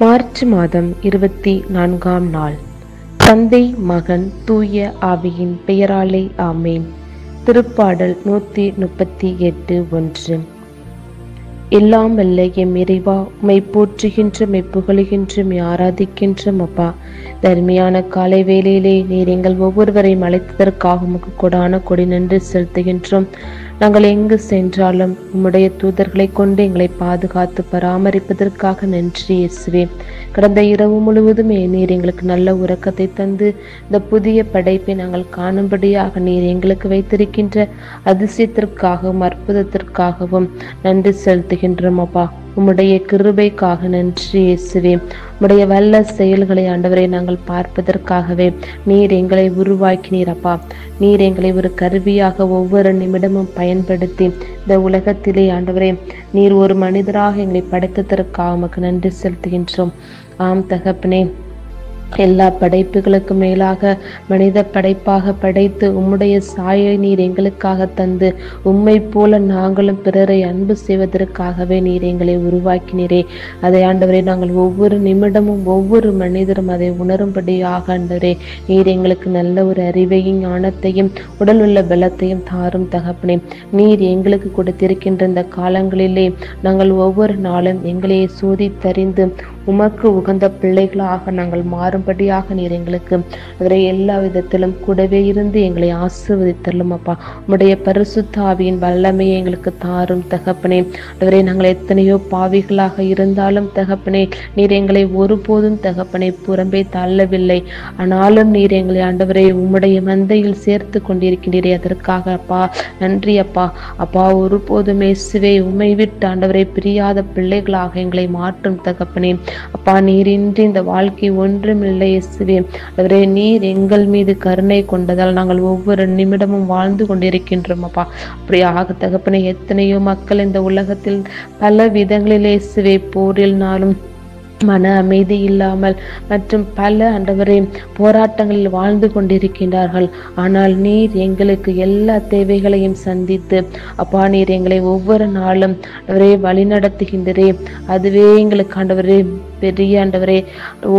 March மாதம் 24ஆம் நாள். தந்தை, மகன், தூய ஆவியின் பெயராலே ஆமேன். திருப்பாடல் 138:1. எல்லாம் வல்ல எம் இறைவா, உம்மை போற்றுகின்ற, புகழுகின்ற, ஆராதிக்கின்றோம் அப்பா. தர்மையான காலை வேளையிலே நீர் எங்கள் ஒவ்வொருவரையும் அழைத்ததற்காக உமக்கு கொடான கொடி நன்றி செலுத்துகின்றோம். நாங்கள் எங்கு சென்றாலும் உம்முடைய தூதர்களை கொண்டு எங்களை பாதுகாத்து பராமரிப்பதற்காக நன்றி இயேசுவே. கடந்த இரவு முழுவதும் நீர் எங்களுக்கு நல்ல உறக்கத்தை தந்து இந்த புதிய படைப்பை நாங்கள் காணும்படியாக நீர் எங்களுக்கு வைத்திருக்கின்ற அதிசயத்திற்காகவும் அற்புதத்திற்காகவும் நன்றி செலுத்துகின்றோம் அப்பா. உம்முடைய கிருபைக்காக நன்றி இயேசுவே. உம்முடைய வல்ல செயல்களை ஆண்டவரை நாங்கள் பார்ப்பதற்காகவே நீர் எங்களை உருவாக்கினீர் அப்பா. நீர் எங்களை ஒரு கருவியாக ஒவ்வொரு நிமிடமும் பயன்படுத்தி இந்த உலகத்திலே ஆண்டவரே நீர் ஒரு மனிதராக எங்களை படைத்ததற்காக உமக்கு நன்றி செலுத்துகின்றோம். ஆம் தகப்பனே, எல்லா படைப்புகளுக்கு மேலாக மனித படைப்பாக படைத்து உம்முடைய சாயை நீர் எங்களுக்காக தந்து உம்மை போல நாங்களும் பிறரை அன்பு செய்வதற்காகவே நீர் எங்களை உருவாக்கினீரே. அதை ஆண்டவரே நாங்கள் ஒவ்வொரு நிமிடமும் ஒவ்வொரு மனிதரும் அதை உணரும்படியாக ஆண்டவரே நீர் எங்களுக்கு நல்ல ஒரு அறிவையும் ஞானத்தையும் உடல் உள்ள பலத்தையும் தாரும் தகப்பனே. நீர் எங்களுக்கு கொடுத்திருக்கின்ற இந்த காலங்களிலே நாங்கள் ஒவ்வொரு நாளும் எங்களையே சோதித்தறிந்து உமக்கு உகந்த பிள்ளைகளாக நாங்கள் மாறும்படியாக நீர் எங்களுக்கு அவரை எல்லா விதத்திலும் கூடவே இருந்து எங்களை ஆசீர்வதித்தள்ளும் அப்பா. உம்முடைய பரிசுத்த ஆவியின் வல்லமையை எங்களுக்கு தாரும் தகப்பனே. அவரை நாங்கள் எத்தனையோ பாவிகளாக இருந்தாலும் தகப்பனே நீர் எங்களை ஒருபோதும் தகப்பனை புறம்பே தள்ளவில்லை. ஆனாலும் நீர் எங்களை ஆண்டவரை உம்முடைய மந்தையில் சேர்த்து கொண்டிருக்கின்றீரே, அதற்காக அப்பா நன்றி அப்பா. அப்பா, ஒருபோதுமே இயேசுவே உம்மை விட்டு ஆண்டவரை பிரியாத பிள்ளைகளாக எங்களை மாற்றும் தகப்பனே. அப்பா, நீரின்றி இந்த வாழ்க்கை ஒன்றுமில்லை இயேசுவே. ஆண்டவரே நீர் எங்கள் மீது கருணை கொண்டதால் நாங்கள் ஒவ்வொரு நிமிடமும் வாழ்ந்து கொண்டிருக்கின்றோம் அப்பா. அப்படியாக தகப்பனே, எத்தனையோ மக்கள் இந்த உலகத்தில் பல விதங்களிலே இயேசுவே போரில்னாலும் மன அமைதி இல்லாமல் மற்றும் பல ஆண்டவரே போராட்டங்களில் வாழ்ந்து கொண்டிருக்கின்றார்கள். ஆனால் நீர் எங்களுக்கு எல்லா தேவைகளையும் சந்தித்து அப்பா நீர் எங்களை ஒவ்வொரு நாளும் ஆண்டவரே வழி நடத்துகின்றே. அதுவே எங்களுக்கு ஆண்டவரே பெரிய ஆண்டவரே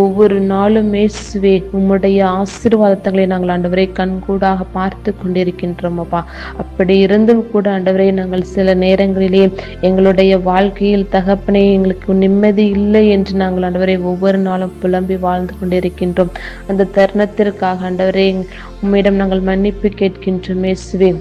ஒவ்வொரு நாளும் இயேசுவே உம்முடைய ஆசீர்வாதங்களை நாங்கள் ஆண்டவரை கண்கூடாக பார்த்து கொண்டிருக்கின்றோம் அப்பா. அப்படி இருந்தும் கூட ஆண்டவரே நாங்கள் சில நேரங்களிலே எங்களுடைய வாழ்க்கையில் தகப்பனே எங்களுக்கு நிம்மதி இல்லை என்று நாங்கள் ஆண்டவரை ஒவ்வொரு நாளும் புலம்பி வாழ்ந்து கொண்டிருக்கின்றோம். அந்த தருணத்திற்காக ஆண்டவரே உம்மிடம் நாங்கள் மன்னிப்பு கேட்கின்றோம் இயேசுவே.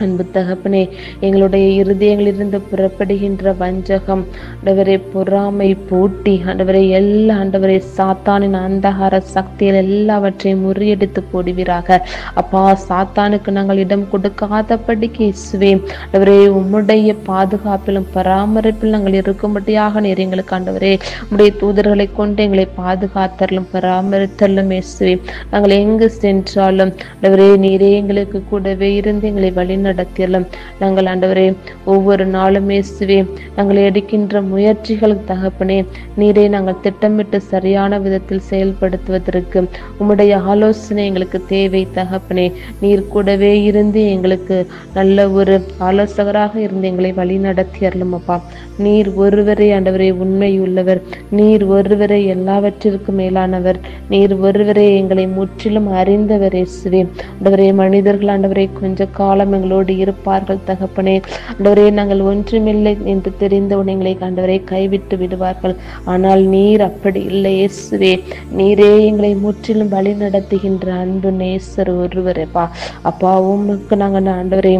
அன்பு தகப்பனே, எங்களுடைய இருதயங்களிலிருந்து புறப்படுகின்ற வஞ்சகம் ஆண்டவரே, பொறாமை, போட்டி ஆண்டவரே எல்லா ஆண்டவரே சாத்தானின் அந்தகார சக்தியில் எல்லாவற்றையும் முறியடித்து போடுவீராக அப்பா. சாத்தானுக்கு நாங்கள் இடம் கொடுக்காதபடிக்கு இயேசுவே ஆண்டவரே உம்முடைய பாதுகாப்பிலும் பராமரிப்பில் நாங்கள் இருக்கும்படியாக நீர் எங்களுக்கு ஆண்டவரே உம்முடைய தூதர்களை கொண்டு எங்களை பாதுகாத்தலும் பராமரித்தலும் இயேசுவே. நாங்கள் எங்கு சென்றாலும் ஆண்டவரே நீரே எங்களுக்கு கூடவே இருந்து எங்களை வழி நடத்தியலும். நாங்கள் ஆண்டவரே ஒவ்வொரு நாளும் இயேசுவே நாங்கள் எடுக்கின்ற முயற்சிகளுக்கு தகப்பனே நீரே நாங்கள் திட்டமிட்டு சரியான விதத்தில் செயல்படுத்துவதற்கு உம்முடைய ஆலோசனை எங்களுக்கு தேவை தகப்பனே. நீர் கூடவே இருந்து எங்களுக்கு நல்ல ஒரு ஆலோசகராக இருந்து எங்களை வழி நடத்தியறலும் அப்பா. நீர் ஒருவரே ஆண்டவரே உண்மை உள்ளவர். நீர் ஒருவரே எல்லாவற்றிற்கும் மேலானவர். நீர் ஒருவரே எங்களை முற்றிலும் அறிந்தவர் இயேசுவே. ஆண்டவரே மனிதர்கள் ஆண்டவரே கொஞ்ச காலம் எங்களோடு இருப்பார்கள் தகப்பனே. ஆண்டவரே நாங்கள் ஒன்றுமில்லை என்று தெரிந்தவுடன் எங்களை ஆண்டவரை கைவிட்டு விடுவார்கள். ஆனால் நீர் அப்படி இல்லை இயேசுவே. நீரே எங்களை முற்றிலும் வழி நடத்துகின்ற அன்பு நேசர் ஒருவரேப்பா. அப்பா உமக்கு நாங்கள் ஆண்டவரே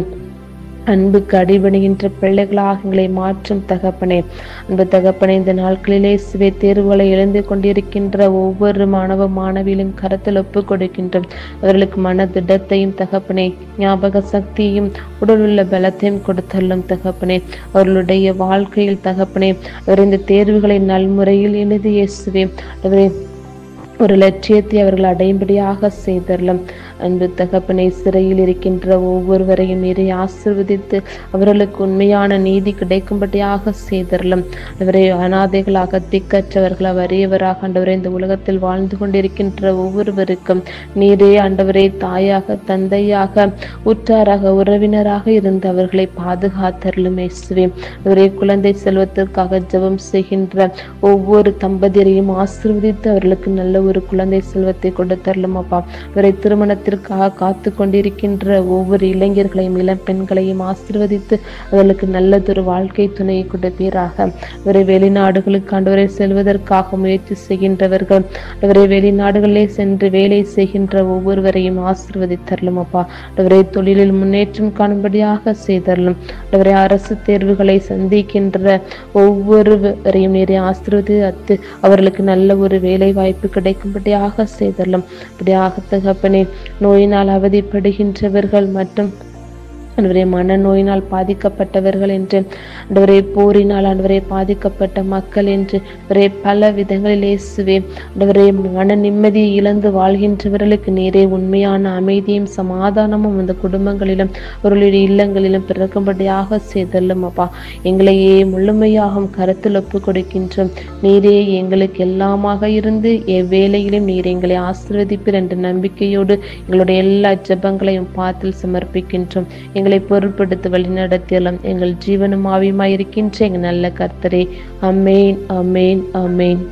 அன்புக்கு அடிபணிகின்ற பிள்ளைகளாக எங்களை மாற்றும் தகப்பனே. அன்பு தகப்பனே, இந்த நாட்களிலே சிவே தேர்வுகளை எழுந்து கொண்டிருக்கின்ற ஒவ்வொரு மாணவ மாணவியிலும் கருத்தில் ஒப்பு கொடுக்கின்றோம். அவர்களுக்கு மன திடத்தையும் தகப்பனே ஞாபக சக்தியையும் உடல் உள்ள பலத்தையும் கொடுத்தள்ளும் தகப்பனே. அவர்களுடைய வாழ்க்கையில் தகப்பனே அவர் இந்த தேர்வுகளை நல்முறையில் எழுதி இயேசுவே அவரை ஒரு லட்சியத்தை அவர்கள் அடையும்படியாக செய்தரலாம். அன்பு தகப்பனை, சிறையில் இருக்கின்ற ஒவ்வொருவரையும் நீரை ஆசீர்வதித்து அவர்களுக்கு உண்மையான நீதி கிடைக்கும்படியாக செய்தரலாம். அவரை அனாதைகளாக, திக்கற்றவர்களாக, வறியவராக ஆண்டவரே இந்த உலகத்தில் வாழ்ந்து கொண்டிருக்கின்ற ஒவ்வொருவருக்கும் நீரே ஆண்டவரே தாயாக, தந்தையாக, உற்றாராக, உறவினராக இருந்து அவர்களை பாதுகாத்தரலும். இயேசுவே, அவரே குழந்தை செல்வத்திற்காக ஜெபம் செய்கின்ற ஒவ்வொரு தம்பதியரையும் ஆசீர்வதித்து அவர்களுக்கு நல்ல ஒரு குழந்தை செல்வத்தை கொடுத்தரலும் அப்பா. அவரை திருமணத்திற்காக காத்து கொண்டிருக்கின்ற ஒவ்வொரு இளைஞர்களையும், இளம் பெண்களையும் ஆசீர்வதித்து அவர்களுக்கு நல்லதொரு வாழ்க்கை துணையை கொடுப்பீராக. அவரை வெளிநாடுகளுக்கு ஆண்டவரை செல்வதற்காக முயற்சி செய்கின்றவர்கள், அவரை வெளிநாடுகளிலே சென்று வேலை செய்கின்ற ஒவ்வொருவரையும் ஆசீர்வதித்தரலும் அப்பா. அவரை தொழிலில் முன்னேற்றம் காணும்படியாக செய்தரலும். அவரை அரசு தேர்வுகளை சந்திக்கின்ற ஒவ்வொருவரையும் நீரை ஆசீர்வதித்து அவர்களுக்கு நல்ல ஒரு வேலை வாய்ப்பு கிடைக்கும்படியாக செய்தரலும். அப்படியாக தகப்பனே, நோயினால் அவதிப்படுகின்றவர்கள் மற்றும் ஆண்டவரே மனநோயினால் பாதிக்கப்பட்டவர்கள் என்று, ஆண்டவரே போரினால் ஆண்டவரே பாதிக்கப்பட்ட மக்கள் என்று, ஆண்டவரே பல விதங்களில் இயேசுவே ஆண்டவரே மன நிம்மதியை இழந்து வாழ்கின்றவர்களுக்கு நீரே உண்மையான அமைதியும் சமாதானமும் அந்த குடும்பங்களிலும் அவர்களுடைய இல்லங்களிலும் பிறக்கும்படியாக செய்தல்லும் அப்பா. எங்களையே முழுமையாக கருத்தில் ஒப்பு கொடுக்கின்றோம். நீரே எங்களுக்கு எல்லாமாக இருந்து எவ்வேளையிலும் நீர் எங்களை ஆசீர்வதிப்பீர் என்ற நம்பிக்கையோடு எங்களுடைய எல்லா ஜெபங்களையும் பாத்தில் சமர்ப்பிக்கின்றோம். எங்களை பொருட்படுத்தி வழிநடத்தியலாம். எங்கள் ஜீவனும் ஆவியுமாய் இருக்கின்ற எங்கள் நல்ல கர்த்தரே. அமேன், அமேன், அமேன்.